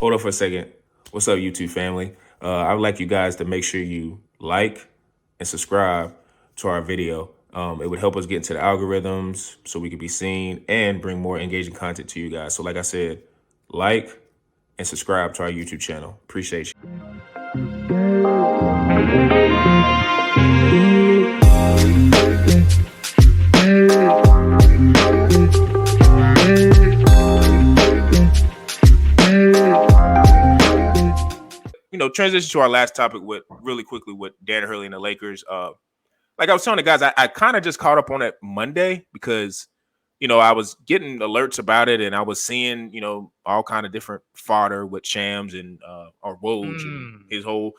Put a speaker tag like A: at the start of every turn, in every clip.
A: Hold on for a second. What's up, YouTube family? I would like you guys to make sure you like and subscribe to our video. It would help us get into the algorithms so we could be seen and bring more engaging content to you guys. So, like I said, like and subscribe to our YouTube channel. Appreciate you. Transition to our last topic with really quickly with Dan Hurley and the Lakers. Like I was telling the guys, I kind of just caught up on it Monday because, I was getting alerts about it and I was seeing, all kind of different fodder with Shams and or Woj and his whole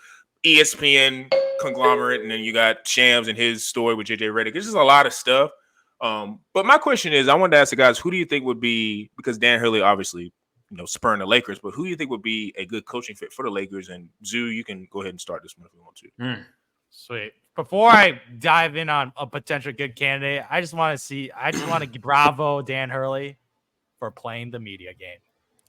A: ESPN conglomerate. And then you got Shams and his story with JJ Redick. It's just a lot of stuff. But my question is, I wanted to ask the guys, who do you think would be, because Dan Hurley obviously, spurring the Lakers, but who do you think would be a good coaching fit for the Lakers? And Zoo, you can go ahead and start this one if you want to.
B: Sweet. Before I dive in on a potential good candidate, I just want to bravo Dan Hurley for playing the media game,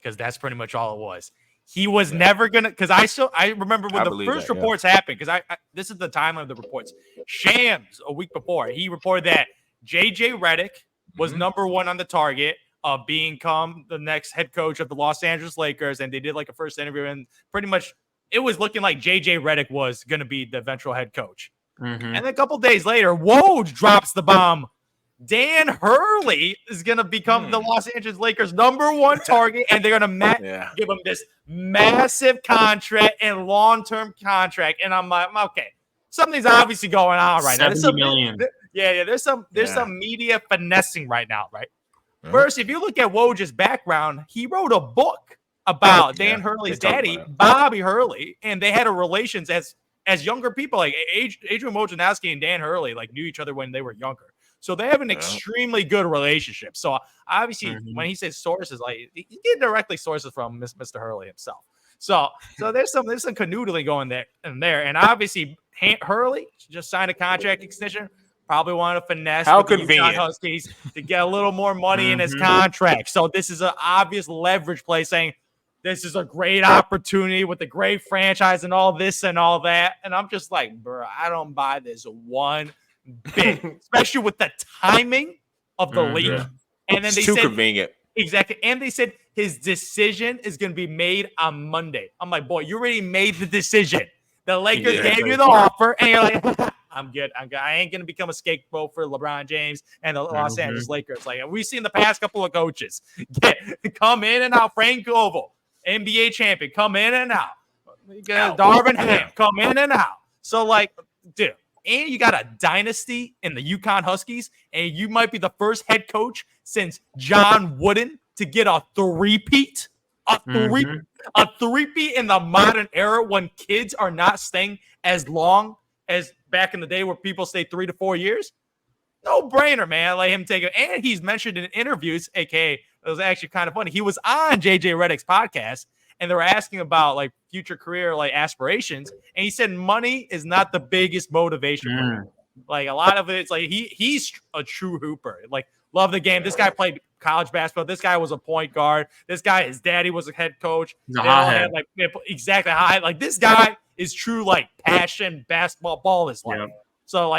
B: because that's pretty much all it was. He was never gonna, because I remember when the first reports happened, because I this is the timeline of the reports. Shams a week before, he reported that JJ Redick was number one on the target of become the next head coach of the Los Angeles Lakers, and they did like a first interview, and pretty much it was looking like JJ Redick was going to be the eventual head coach. And then a couple days later, Woj drops the bomb. Dan Hurley is going to become the Los Angeles Lakers' number one target, and they're going to give him this massive contract and long-term contract. And I'm like, okay, something's obviously going on right now.
C: $70 million.
B: There's some media finessing right now, right? First, if you look at Woj's background, he wrote a book about Dan Hurley's daddy, Bobby Hurley, and they had a relations as younger people. Like Adrian Wojnarowski and Dan Hurley knew each other when they were younger. So they have an extremely good relationship. So obviously, when he says sources, he get directly sources from Mr. Hurley himself. So there's some canoodling going there. And obviously, Hurley just signed a contract extension. Probably want to finesse
A: the
B: UConn Huskies to get a little more money in his contract. So this is an obvious leverage play, saying this is a great opportunity with a great franchise and all this and all that. And I'm just like, bro, I don't buy this one bit, especially with the timing of the league. And then
A: it's too convenient.
B: Exactly. And they said his decision is going to be made on Monday. I'm like, boy, you already made the decision. The Lakers gave you the offer, and you're like, I'm good. I ain't going to become a scapegoat for LeBron James and the Los Angeles Lakers. We've seen the past couple of coaches come in and out. Frank Vogel, NBA champion, come in and out. Darvin Ham, come in and out. So, dude, and you got a dynasty in the UConn Huskies, and you might be the first head coach since John Wooden to get a three-peat. A three-peat in the modern era when kids are not staying as long as back in the day where people stay 3 to 4 years. No brainer, man. Let him take it. And he's mentioned in interviews, aka it was actually kind of funny. He was on JJ Redick's podcast, and they were asking about future career aspirations, and he said money is not the biggest motivation for him. A lot of it's he's a true hooper. Love the game. This guy played college basketball. This guy was a point guard. This guy, his daddy was a head coach. Exactly. This guy is true passion basketball. Ball is life. So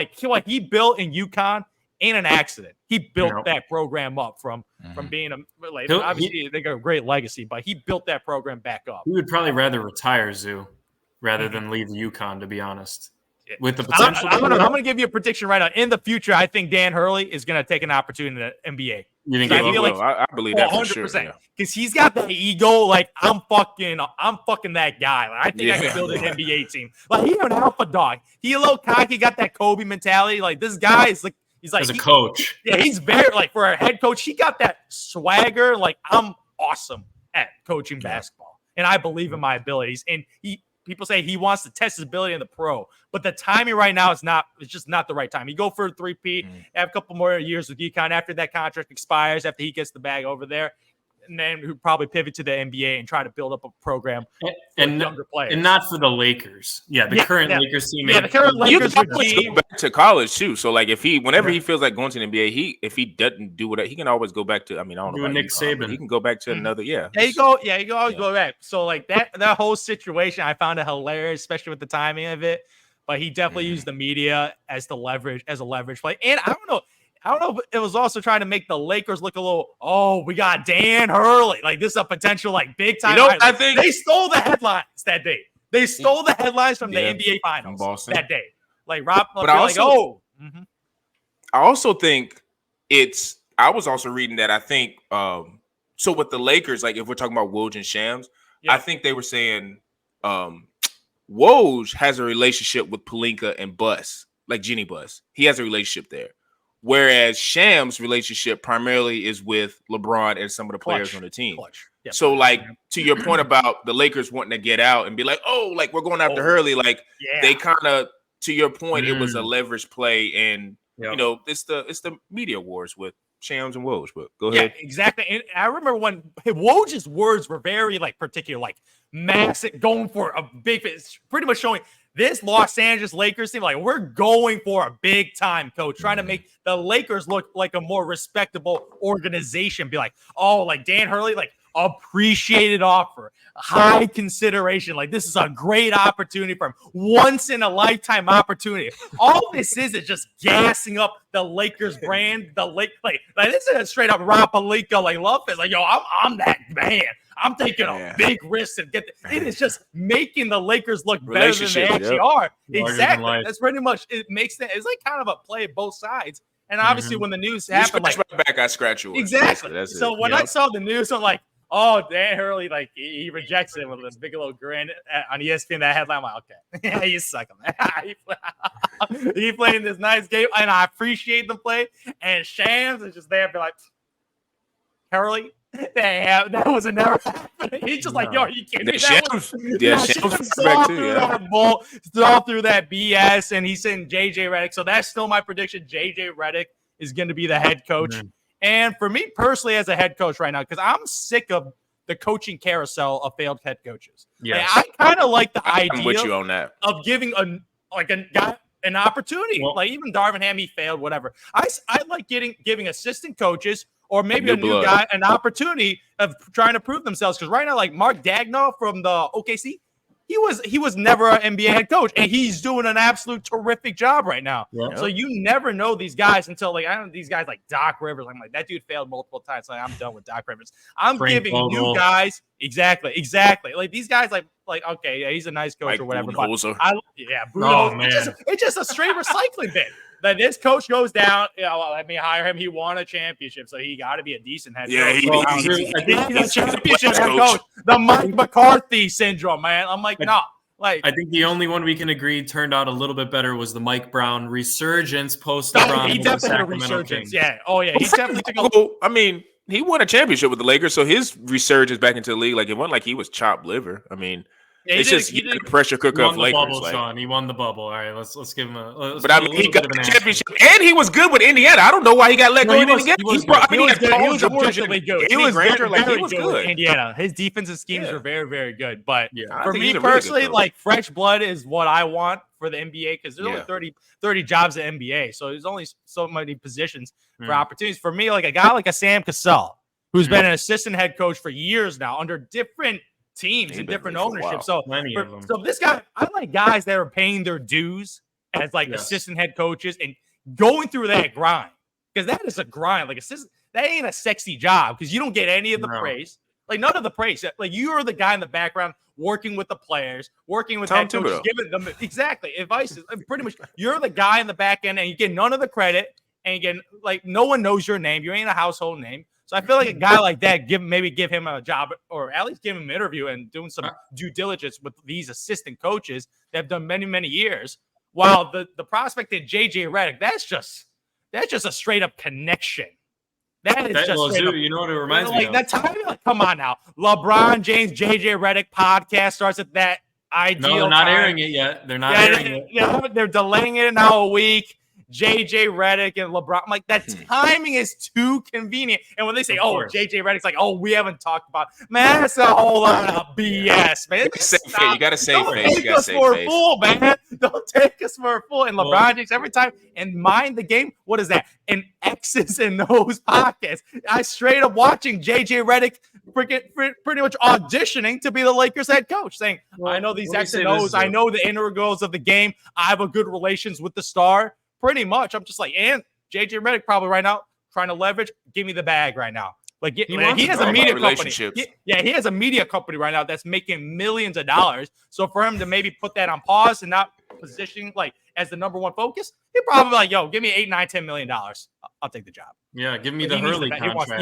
B: he built in UConn ain't an accident. He built that program up from being obviously they got a great legacy, but he built that program back up.
C: He would probably rather retire, Zoo, rather than leave UConn, to be honest. With the potential,
B: I'm gonna give you a prediction right now. In the future, I think Dan Hurley is gonna take an opportunity in the NBA.
A: You think I believe that 100%.
B: Because he's got the ego. I'm fucking that guy. I think I can build an NBA team. He's an alpha dog. He a little cocky, got that Kobe mentality. This guy is he's
C: as a coach.
B: Yeah, he's very for a head coach. He got that swagger. I'm awesome at coaching basketball, and I believe in my abilities. And people say he wants to test his ability in the pro, but the timing right now is not. It's just not the right time. You go for a three-peat, have a couple more years with UConn after that contract expires, after he gets the bag over there. then who probably pivot to the NBA and try to build up a program for younger players.
C: And not for the Lakers. Yeah, the current Lakers team.
B: Yeah, the current Lakers
A: regime. Go back to college too. So like whenever he feels like going to the NBA, if he doesn't do what he can always go back to. I mean, I don't know about
C: Nick Saban.
A: He can go back to another. Yeah,
B: there you go. Yeah, you can always go back. So like that whole situation, I found it hilarious, especially with the timing of it. But he definitely used the media as a leverage play. And I don't know if it was also trying to make the Lakers look a little, we got Dan Hurley. Like, this is a potential, like, big time.
A: I think
B: they stole the headlines that day. They stole the headlines from the NBA Finals that day. Like, Rob, but I
A: also think I was also reading that I think, so with the Lakers, like, if we're talking about Woj and Shams, I think they were saying, Woj has a relationship with Pelinka and Buss, like Jeannie Buss. He has a relationship there. Whereas Shams' relationship primarily is with LeBron and some of the players on the team.
B: Yep.
A: So, like, to your point about the Lakers wanting to get out and be like, like, we're going after Hurley. Like, they kind of, to your point, it was a leverage play. And, it's the media wars with Shams and Woj. But go ahead.
B: Yeah, exactly. And I remember when Woj's words were very, like, particular, like, massive, going for a big, it's pretty much showing this Los Angeles Lakers team, like, we're going for a big time coach, trying to make the Lakers look like a more respectable organization. Be like, like Dan Hurley, like, appreciated offer, high consideration. Like, this is a great opportunity for him, once in a lifetime opportunity. All this is just gassing up the Lakers brand. Like this is a straight up Rob Pelinka, like, love it. Like, I'm that man. I'm taking a big risk and it is just making the Lakers look better than they actually are. Exactly. That's pretty much, it makes that, it's like kind of a play of both sides. And obviously when the news happened,
A: like, my back, I scratch yours.
B: Exactly.
A: That's
B: so when I saw the news, I'm like, Dan Hurley, like, he rejects it with a big little grin on ESPN. That headline, I'm like, okay, yeah, you suck him. He playing this nice game, and I appreciate the play. And Shams is just there, be like, Hurley, that was never happening. He's just like, you kidding me?
A: Shams back too.
B: Saw through that BS, and he's saying JJ Redick. So that's still my prediction. JJ Redick is going to be the head coach. Mm-hmm. And for me personally, as a head coach right now, because I'm sick of the coaching carousel of failed head coaches.
C: Yeah,
B: I kind of like the idea
A: I'm with you on that.
B: Of giving a guy an opportunity. Well, like, even Darvin Ham, he failed, whatever. I like giving assistant coaches or maybe a new guy an opportunity of trying to prove themselves. Because right now, like Mark Daigneault from the OKC, he was never an NBA head coach, and he's doing an absolute terrific job right now. Yeah. So you never know these guys until, like, I don't know, these guys like Doc Rivers. I'm like, that dude failed multiple times. So I'm done with Doc Rivers. I'm giving new guys exactly. Like these guys, like okay, yeah, he's a nice coach or whatever. Bruno. It's just a straight recycling bin. That this coach goes down, let me hire him. He won a championship, so he got to be a decent head coach.
A: Yeah,
B: he's a championship head coach. The Mike McCarthy syndrome, man. I'm like, no. Like,
C: I think the only one we can agree turned out a little bit better was the Mike Brown resurgence post LeBron.
B: He definitely had a resurgence. Yeah. Oh, yeah. He definitely took
A: a. I mean, he won a championship with the Lakers, so his resurgence back into the league, like, it wasn't like he was chopped liver. I mean, it's just the pressure cooker of Lakers.
C: Bubble, like, Sean. He won the bubble. All right, let's give him a.
A: But I mean, he got the championship, and he was good with Indiana. I don't know why he got let go in Indiana. He was
B: objectively good.
A: He was good.
B: Indiana. His defensive schemes were very, very good. But for me personally, like, fresh blood is what I want for the NBA, because there's only 30 jobs at NBA, so there's only so many positions for opportunities. For me, like a guy like a Sam Cassell, who's been an assistant head coach for years now under different teams and different ownership. So this guy, I like guys that are paying their dues as like assistant head coaches and going through that grind, because that is a grind. Like, assistant, that ain't a sexy job, because you don't get any of the praise, like none of the praise. Like, you are the guy in the background working with the players, working with head coaches, giving them advice. Pretty much, you're the guy in the back end, and you get none of the credit, and you get, like, no one knows your name. You ain't a household name. So I feel like a guy like that, give him a job, or at least give him an interview and doing some due diligence with these assistant coaches that have done many, many years. While the prospect in JJ Redick, that's just a straight up connection. That is
C: you know what it reminds me of?
B: That time, like, come on now. LeBron James, JJ Redick podcast starts at that ideal.
C: No, they're not airing it yet. They're not airing it.
B: Yeah, they're delaying it now a week. JJ Redick and LeBron. I'm like, that timing is too convenient. And when they say, "Oh, JJ Redick's like, oh, we haven't talked about," man, that's a whole lot of BS, man.
A: You gotta save
B: Don't
A: face.
B: take us for a fool, man. Don't take us for a fool. And LeBron James every time and mind the game. What is that? An X's and O's podcast. I straight up watching JJ Redick pretty much auditioning to be the Lakers head coach, saying, "I know these X's and O's. I know the integrals of the game. I have a good relations with the star." Pretty much, I'm just like, and JJ Redick probably right now trying to leverage. Give me the bag right now. Like he has a media company. He has a media company right now that's making millions of dollars. So for him to maybe put that on pause and not positioning like as the number one focus, he'd probably like, "Yo, give me $8, $9, $10 million. I'll take the job."
C: Yeah, give me the Hurley contract.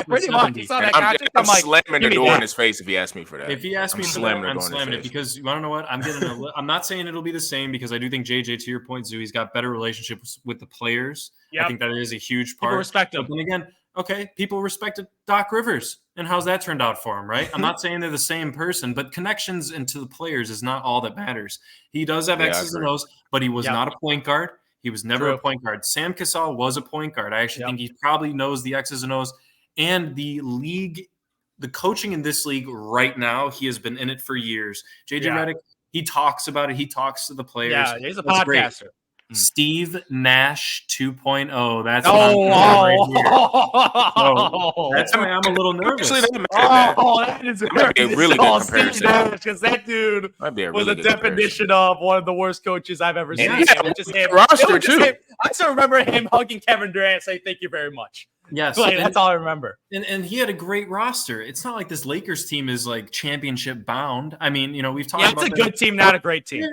B: Pretty much. He saw that contract.
A: I'm slamming the door in his face if he asked me for that.
C: If he asked me for that, I'm slamming it because you want to know what? I'm not saying it'll be the same because I do think JJ, to your point, Zoo, he's got better relationships with the players. Yep. I think that is a huge part.
B: People respect him.
C: But then again, okay, people respected Doc Rivers and how's that turned out for him, right? I'm not saying they're the same person, but connections into the players is not all that matters. He does have X's and O's, but he was not a point guard. He was never a point guard. Sam Cassell was a point guard. I actually think he probably knows the X's and O's. And the league, the coaching in this league right now, he has been in it for years. JJ Redick, he talks about it. He talks to the players.
B: Yeah, he's a podcaster.
C: Great. Steve Nash 2.0. That's that's why I'm a little nervous.
B: That is
A: might be a really good comparison.
B: Because that dude was a definition of one of the worst coaches I've ever seen.
A: Roster too.
B: I still remember him hugging Kevin Durant and saying, "Thank you very much."
C: Yes,
B: like, that's all I remember.
C: And he had a great roster. It's not like this Lakers team is like championship bound. I mean, we've talked about
B: it's a good team, not a great team.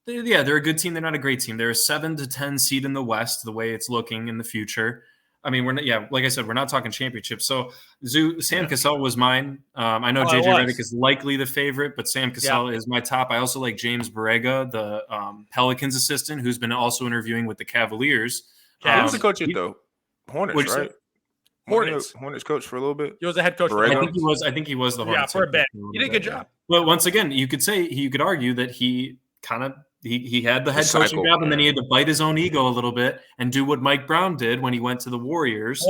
C: They're a good team. They're not a great team. They're a 7 to 10 seed in the West, the way it's looking in the future. I mean, like I said, we're not talking championships. So Sam Cassell was mine. I know JJ Redick is likely the favorite, but Sam Cassell is my top. I also like James Borrega, the Pelicans assistant, who's been also interviewing with the Cavaliers.
A: Who's the coach at though? Hornets, right? Hornets coach for a little bit.
B: He was the head coach.
C: I think he was the Hornets.
B: Yeah, for a bit. He did a good job.
C: But once again, you could argue that he kind of he had the head coaching job, and then he had to bite his own ego a little bit and do what Mike Brown did when he went to the Warriors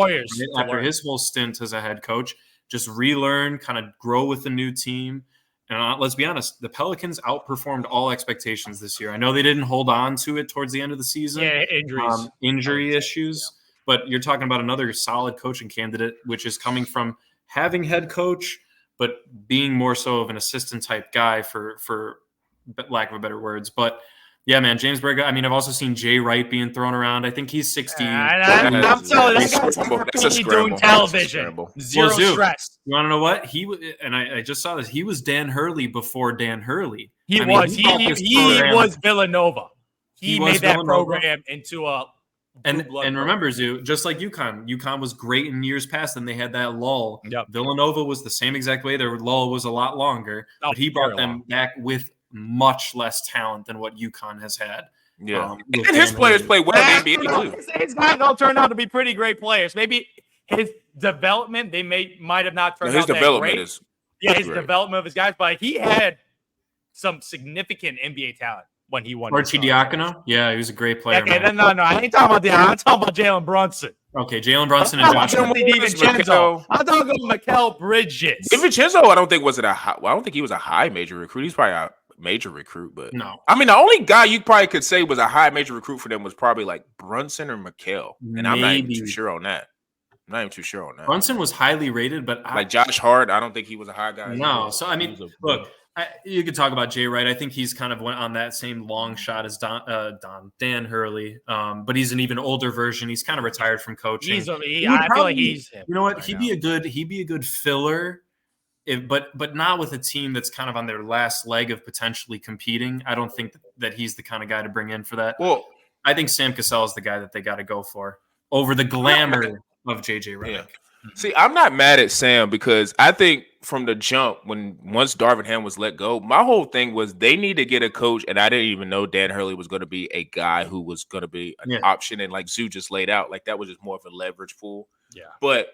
C: after his whole stint as a head coach. Just relearn, kind of grow with the new team. And let's be honest, the Pelicans outperformed all expectations this year. I know they didn't hold on to it towards the end of the season.
B: Yeah,
C: injury issues. But you're talking about another solid coaching candidate, which is coming from having head coach, but being more so of an assistant type guy for lack of better words. But yeah, man, James Borrega. I mean, I've also seen Jay Wright being thrown around. I think he's 60.
B: I'm telling you, that guy's doing television. Zero stress.
C: You want to know what? I just saw this. He was Dan Hurley before Dan Hurley.
B: He was Villanova. He made that program into a
C: And remember, Zoo, just like UConn was great in years past, and they had that lull.
B: Yep.
C: Villanova was the same exact way. Their lull was a lot longer, but he brought them back with much less talent than what UConn has had.
A: Yeah, and his players play well in the NBA too.
B: His guys all turned out to be pretty great players. Maybe his development, they might have not turned out that great. His development of his guys, but he had some significant NBA talent when he won.
C: Arcidiacono? Yeah, he was a great player.
B: Okay, no, I ain't talking about that. I'm talking about Jalen Brunson.
C: Okay, Jalen Brunson and Josh.
B: I'm talking about Mikal Bridges.
A: DiVincenzo, I don't think I don't think he was a high major recruit. He's probably a major recruit, but
C: no.
A: I mean, the only guy you probably could say was a high major recruit for them was probably like Brunson or Mikal, and I'm not even too sure on that.
C: Brunson was highly rated, but
A: like Josh Hart, I don't think he was a high guy.
C: No, so I mean, look. You could talk about Jay Wright. I think he's kind of went on that same long shot as Dan Hurley, but he's an even older version. He's kind of retired from coaching.
B: I feel like he's.
C: You know what? He'd be a good filler, but not with a team that's kind of on their last leg of potentially competing. I don't think that he's the kind of guy to bring in for that.
A: Well,
C: I think Sam Cassell is the guy that they got to go for over the glamour of JJ Redick.
A: Yeah. See, I'm not mad at Sam because I think from the jump, once Darvin Ham was let go, my whole thing was they need to get a coach, and I didn't even know Dan Hurley was going to be a guy who was going to be an option, and like Zoo just laid out, like that was just more of a leverage pool.
B: Yeah.
A: But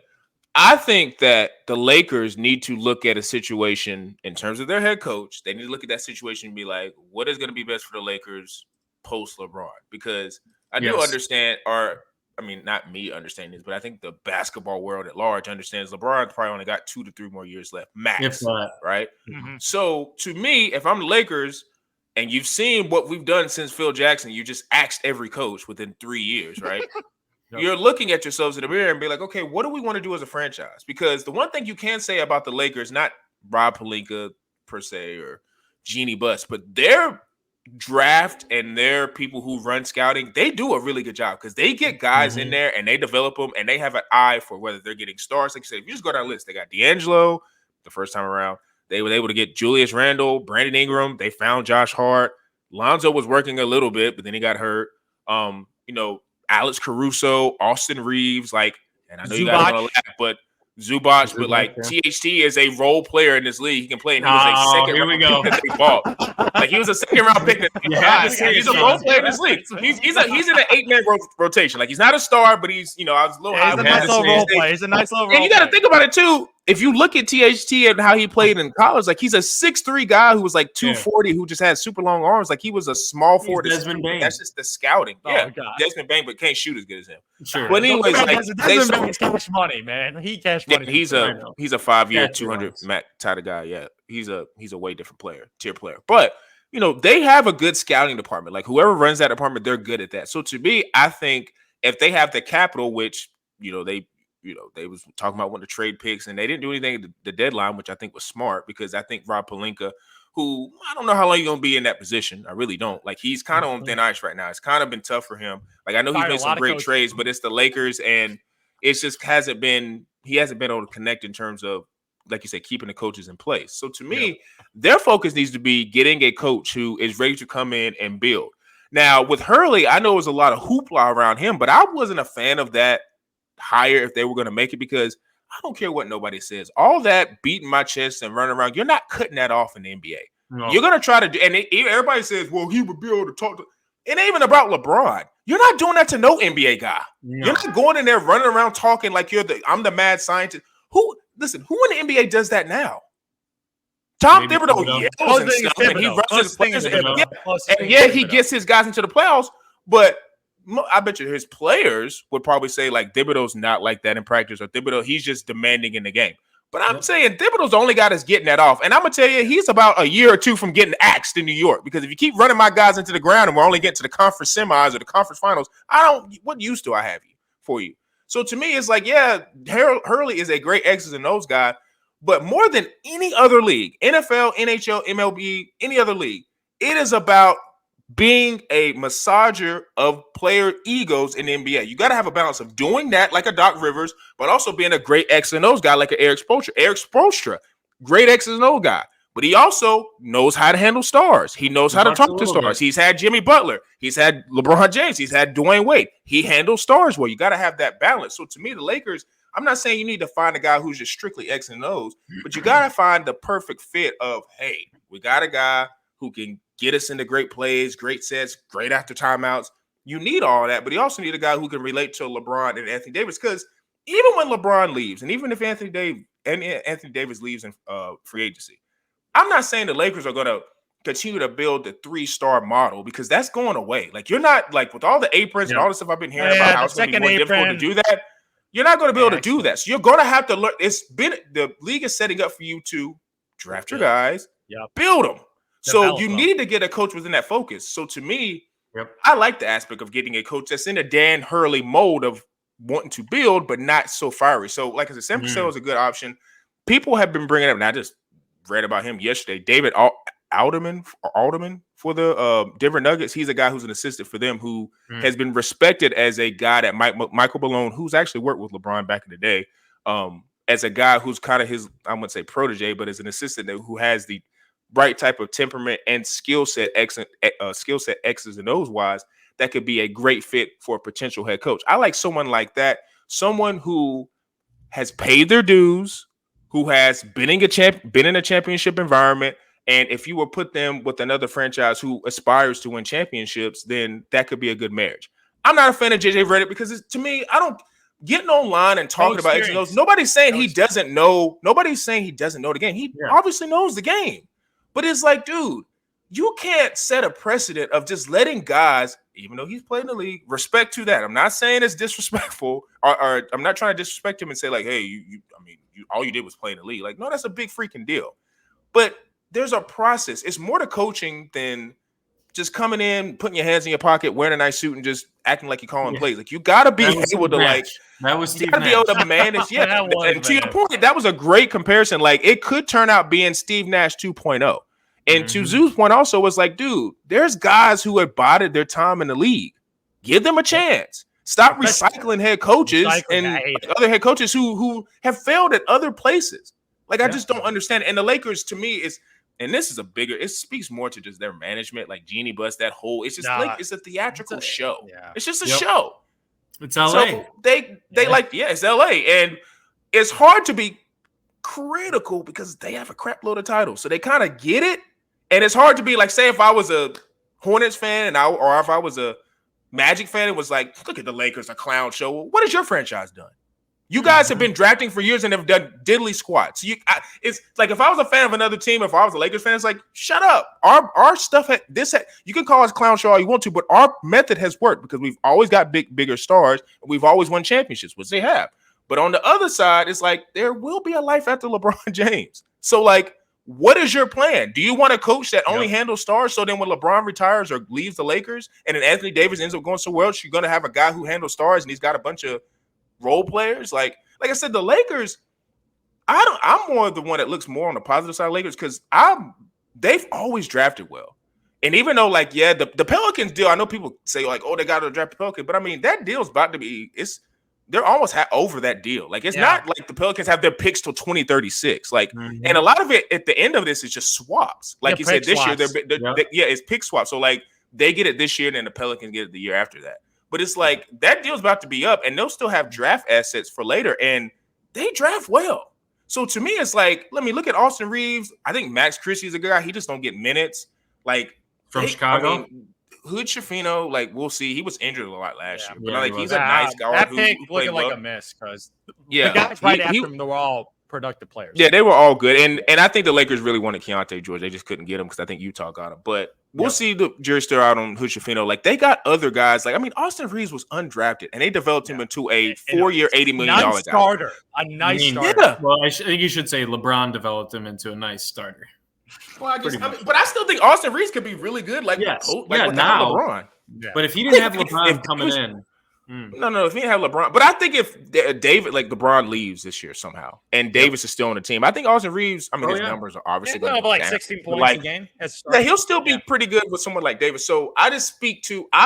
A: I think that the Lakers need to look at a situation in terms of their head coach. They need to look at that situation and be like, what is going to be best for the Lakers post LeBron? Because I do understand, or I mean, not me understanding this, but I think the basketball world at large understands LeBron probably only got 2 to 3 more years left, max, right? Mm-hmm. So to me, if I'm the Lakers and you've seen what we've done since Phil Jackson, you just axed every coach within 3 years, right? You're looking at yourselves in the mirror and be like, okay, what do we want to do as a franchise? Because the one thing you can say about the Lakers, not Rob Pelinka per se or Jeannie Buss, but their draft and their people who run scouting, they do a really good job because they get guys in there and they develop them and they have an eye for whether they're getting stars. Like you said, if you just go down the list, they got D'Angelo the first time around. They were able to get Julius Randle, Brandon Ingram. They found Josh Hart. Lonzo was working a little bit, but then he got hurt. Alex Caruso, Austin Reeves, and I know you guys want to laugh, but Zubac, but THT is a role player in this league. He can play, and he was a second round pick that they bought. He was a second round pick. He's a role player in this league. He's in an 8-man rotation. He's not a star, but he's I was a little high.
B: He's a nice little role player. He's a nice little role player.
A: And you got to think about it too. If you look at THT and how he played in college, he's a 6'3" guy who was 240, who just had super long arms. He was a small forward.
C: Desmond Bane.
A: That's just the scouting.
B: God.
A: Desmond Bane, but can't shoot as good as him.
C: Sure.
A: But anyways,
B: Desmond Bane's cash money, man. He cash money.
A: He's a 5-year, 200 Mac type of guy. Yeah, he's a way different tier player. But they have a good scouting department. Whoever runs that department, they're good at that. So to me, I think if they have the capital, which they was talking about wanting to trade picks, and they didn't do anything at the deadline, which I think was smart because I think Rob Pelinka, who I don't know how long he's going to be in that position. I really don't. He's kind of on thin ice right now. It's kind of been tough for him. I know he's made some great trades, but it's the Lakers, and it just hasn't been – he hasn't been able to connect in terms of, like you said, keeping the coaches in place. So to me, their focus needs to be getting a coach who is ready to come in and build. Now, with Hurley, I know there was a lot of hoopla around him, but I wasn't a fan of that hire if they were going to make it because I don't care what nobody says. All that beating my chest and running around, you're not cutting that off in the NBA. No. You're going to try to do, and everybody says, well, he would be able to talk to. It ain't even about LeBron. You're not doing that to no NBA guy. No. You're not going in there running around talking like I'm the mad scientist. Who in the NBA does that now? Tom Thibodeau yells and stuff, and he runs his players. And he gets his guys into the playoffs, but I bet you his players would probably say Thibodeau's not like that in practice, or Thibodeau, he's just demanding in the game. But I'm saying Thibodeau's the only guy that's getting that off. And I'm going to tell you, he's about a year or two from getting axed in New York, because if you keep running my guys into the ground and we're only getting to the conference semis or the conference finals, what use do I have for you? So to me, it's Hurley is a great X's and O's guy, but more than any other league, NFL, NHL, MLB, any other league, it is about being a massager of player egos in the NBA. You got to have a balance of doing that like a Doc Rivers, but also being a great X and O's guy like an Eric Spoelstra. Eric Spoelstra, great X and O guy, but he also knows how to handle stars. He knows how to talk to stars. He's had Jimmy Butler. He's had LeBron James. He's had Dwayne Wade. He handles stars well. You got to have that balance. So to me, the Lakers, I'm not saying you need to find a guy who's just strictly X and O's, but you got to find the perfect fit of, hey, we got a guy who can get us into great plays, great sets, great after timeouts. You need all that, but you also need a guy who can relate to LeBron and Anthony Davis, because even when LeBron leaves, and even if Anthony Davis leaves in free agency, I'm not saying the Lakers are going to continue to build the 3-star model, because that's going away. You're not with all the aprons and all the stuff I've been hearing about how it's going to be more difficult to do that. You're not going to be able to do that. So you're going to have to learn. The league is setting up for you to draft your guys, build them. So you need to get a coach within that focus. So to me, I like the aspect of getting a coach that's in a Dan Hurley mode of wanting to build, but not so fiery. So like I said, Sam Cassell is a good option. People have been bringing up, and I just read about him yesterday, David Alderman for the Denver Nuggets. He's a guy who's an assistant for them who has been respected as a guy that Michael Malone, who's actually worked with LeBron back in the day, as a guy who's kind of his, I wouldn't say protege, but as an assistant who has the right type of temperament and skill set X's and O's wise, that could be a great fit for a potential head coach. I like someone like that, someone who has paid their dues, who has been in a championship environment. And if you were put them with another franchise who aspires to win championships, then that could be a good marriage. I'm not a fan of JJ Redick because to me, I don't getting online and talking about X's and O's. Nobody's saying he doesn't know. Nobody's saying he doesn't know the game. He obviously knows the game. But it's dude, you can't set a precedent of just letting guys even though he's played in the league, respect to that. I'm not saying it's disrespectful, or I'm not trying to disrespect him and say like, hey, all you did was play in the league. Like, no, that's a big freaking deal. But there's a process. It's more to coaching than just coming in, putting your hands in your pocket, wearing a nice suit, and just acting like you're calling plays. Like, you got to be able to like.
C: That was Steve
A: you got to be able to manage. Yeah, and to your point, that was a great comparison. Like, it could turn out being Steve Nash 2.0. And to Zoo's point also was like, dude, there's guys who have bided their time in the league. Give them a chance. Stop recycling head coaches and other head coaches who have failed at other places. Like, I just don't understand. And the Lakers, to me, and this is it speaks more to just their management, like Jeannie Buss, that whole, it's just like, it's a theatrical show. Yeah. It's just a show.
C: It's LA.
A: So they it's LA. And it's hard to be critical because they have a crap load of titles. So they kind of get it. And it's hard to be like, say, if I was a Hornets fan or if I was a Magic fan, it was like, look at the Lakers, a clown show. Well, what has your franchise done? You guys have been drafting for years and have done diddly squats. It's like, if I was a fan of another team, if I was a Lakers fan, it's like, shut up. Our stuff you can call us clown show all you want to, but our method has worked because we've always got bigger stars and we've always won championships, which they have. But on the other side, it's like, there will be a life after LeBron James. So like, what is your plan? Do you want a coach that only handles stars? So then when LeBron retires or leaves the Lakers and then Anthony Davis ends up going somewhere else, you're going to have a guy who handles stars and he's got a bunch of role players? Like I said, the Lakers, I'm more the one that looks more on the positive side of Lakers because they've always drafted well. And even though, like, the Pelicans deal, I know people say, like, oh, they got to draft the Pelicans. But, I mean, that deal's about to be they're almost over that deal. Like, it's not like the Pelicans have their picks till 2036. Like, and a lot of it at the end of this is just swaps. Like you said, this year, it's pick swaps. So, like, they get it this year, and then the Pelicans get it the year after that. But it's like that deal's about to be up, and they'll still have draft assets for later, and they draft well. So, to me, it's like, let me look at Austin Reeves. I think Max Christie is a guy. He just don't get minutes. Like,
C: from Chicago?
A: I mean, Hood Schifino, like, we'll see. He was injured a lot last year. But like, he's a nice guy.
B: That pick looking like a miss because the guys after him, they were all productive players.
A: Yeah, they were all good. And I think the Lakers really wanted Keontae George. They just couldn't get him because I think Utah got him. But we'll see the jury still out on Hood Schifino. Like, they got other guys. Like, I mean, Austin Reeves was undrafted, and they developed him into a 4-year, $80 million
B: nice starter. A nice starter.
A: Yeah.
C: Well, I think you should say LeBron developed him into a nice starter.
A: Well, but I still think Austin Reeves could be really good. Like,
C: now
A: LeBron.
C: Yeah. But if he didn't have LeBron coming in.
A: No, if he didn't have LeBron. But I think if David, like, LeBron leaves this year somehow, and Davis is still on the team, I think Austin Reeves, I mean, his numbers are obviously going to be
B: like 16 points a game.
A: Yeah, he'll still be pretty good with someone like Davis. So I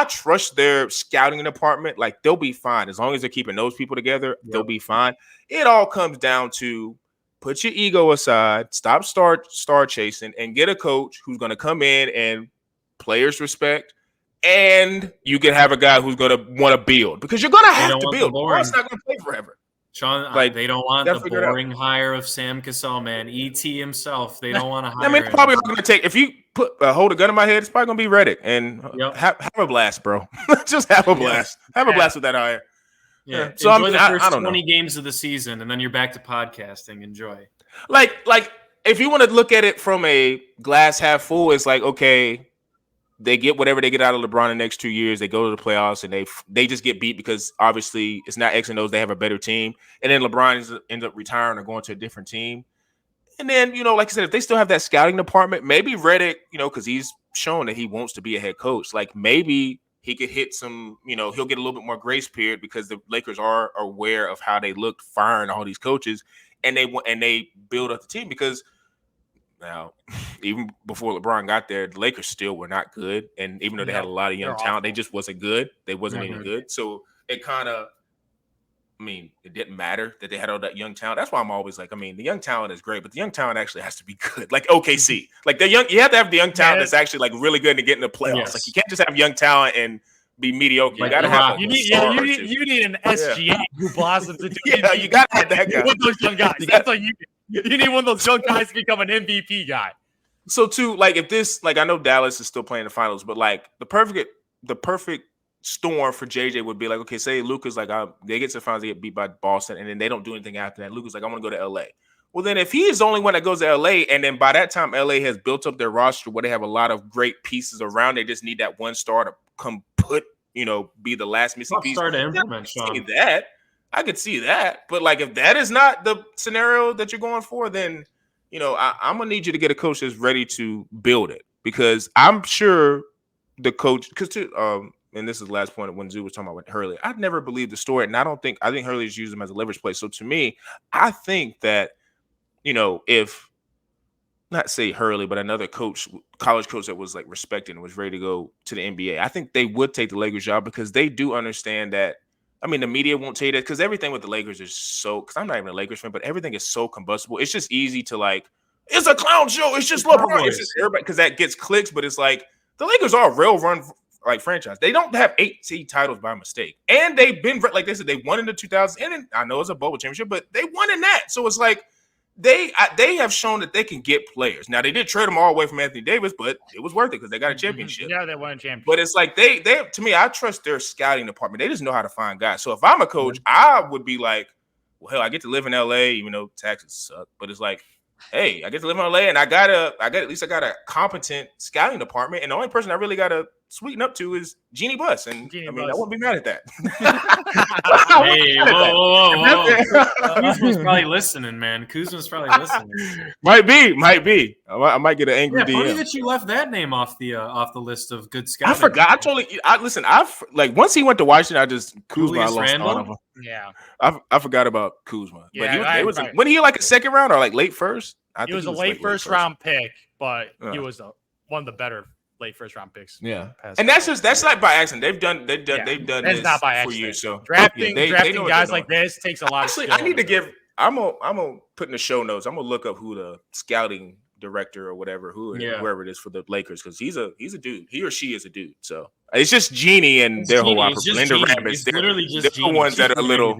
A: trust their scouting department. Like, they'll be fine. As long as they're keeping those people together, they'll be fine. It all comes down to put your ego aside, stop star chasing, and get a coach who's going to come in and players respect. And you can have a guy who's going to want to build because you're going to have to build. It's not going to play forever.
C: Sean, like, they don't want the boring hire of Sam Cassell, man. ET himself, they don't want to hire.
A: I mean, it's probably going to take, if you hold a gun in my head, it's probably going to be Redick. And have a blast, bro. Just have a blast. Have a blast with that hire.
C: Yeah. So enjoy the first 20 games of the season, and then you're back to podcasting. Enjoy.
A: Like if you want to look at it from a glass half full, it's like, okay, they get whatever they get out of LeBron in the next 2 years. They go to the playoffs and they just get beat because obviously it's not X and O's. They have a better team. And then LeBron ends up retiring or going to a different team. And then, like I said, if they still have that scouting department, maybe Redick, because he's shown that he wants to be a head coach. Like, maybe he could hit some, he'll get a little bit more grace period because the Lakers are aware of how they looked firing all these coaches, and they build up the team because now, even before LeBron got there, the Lakers still were not good. And even though they had a lot of young talent, they just wasn't good. They wasn't even good. So it kind of, it didn't matter that they had all that young talent. That's why I'm always like, the young talent is great, but the young talent actually has to be good. Like OKC, like you have to have the young talent that's actually like really good to get in the playoffs. Yes. Like, you can't just have young talent and be mediocre. You gotta have. You
B: need an SGA who blossoms into.
A: You gotta have that guy.
B: With those young guys. That's like you need one of those young guys to become an MVP guy.
A: So too, like, if this, like, I know Dallas is still playing the finals, but like the perfect storm for JJ would be like, okay, say Luka's like, they get to the finals, they get beat by Boston, and then they don't do anything after that. Luka's like, I want to go to LA. Well, then if he is the only one that goes to LA, and then by that time LA has built up their roster where they have a lot of great pieces around, they just need that one star to come put, be the last missing piece.
C: Start to implement, Sean.
A: I could see that. But like, if that is not the scenario that you're going for, then, I'm going to need you to get a coach that's ready to build it, because I'm sure the coach, and this is the last point when Zoo was talking about Hurley, I'd never believed the story. And I think Hurley's used him as a leverage play. So to me, I think that, if not say Hurley, but another coach, college coach that was like respected and was ready to go to the NBA, I think they would take the Lakers job, because they do understand that. I mean, the media won't tell you that, because everything with the Lakers is so, because I'm not even a Lakers fan, but everything is so combustible. It's just easy to like, it's a clown show. It's just LeBron. It's just everybody, because that gets clicks. But it's like, the Lakers are a real run like franchise. They don't have 8 titles by mistake. And they've been, like they said, they won in the 2000s. And I know it's a bubble championship, but they won in that. So it's like, they have shown that they can get players. Now, they did trade them all away from Anthony Davis, but it was worth it because they got a championship.
B: Yeah, they won a championship.
A: But it's like they to me, I trust their scouting department. They just know how to find guys. So if I'm a coach, I would be like, well, hell, I get to live in LA, even though taxes suck. But it's like, hey, I get to live in LA, and I got a competent scouting department, and the only person I really got to sweeten up to is Jeannie Buss, and I wouldn't be mad at that.
C: Hey, whoa. Kuzma's probably listening, man. Kuzma's probably listening.
A: Might be. I might get an angry DM.
C: Funny that you left that name off the list of good scouting.
A: I forgot. Once he went to Washington, I just Kuzma. I lost all of him.
B: Yeah,
A: I forgot about Kuzma.
B: Yeah,
A: but when he like a second round or like late first?
B: He was a late first round pick, but he was one of the better late first round picks.
A: Yeah, and that's not by accident. They've done this
B: not by
A: for you. So
B: drafting guys like this takes a lot.
A: Actually, I need to give. I'm gonna put in the show notes. I'm gonna look up who the scouting director or whatever, whoever it is for the Lakers, because he's a dude. He or she is a dude. So it's just Jeannie and their whole operation. Linda Rabbits. They're the ones that are a little.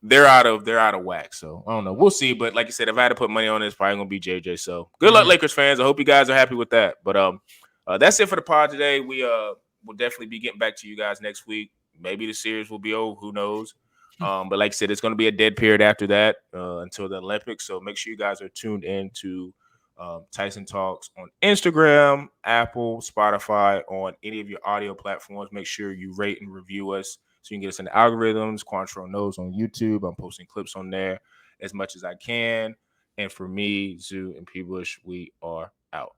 A: They're out of whack. So I don't know. We'll see. But like you said, if I had to put money on it, it's probably gonna be JJ. So good luck, Lakers fans. I hope you guys are happy with that. But that's it for the pod today. We will definitely be getting back to you guys next week. Maybe the series will be over. Who knows? But like I said, it's going to be a dead period after that until the Olympics. So make sure you guys are tuned in to Tyson Talks on Instagram, Apple, Spotify, on any of your audio platforms. Make sure you rate and review us so you can get us in the algorithms. Quantrell knows on YouTube. I'm posting clips on there as much as I can. And for me, Zoo and P. Bush, we are out.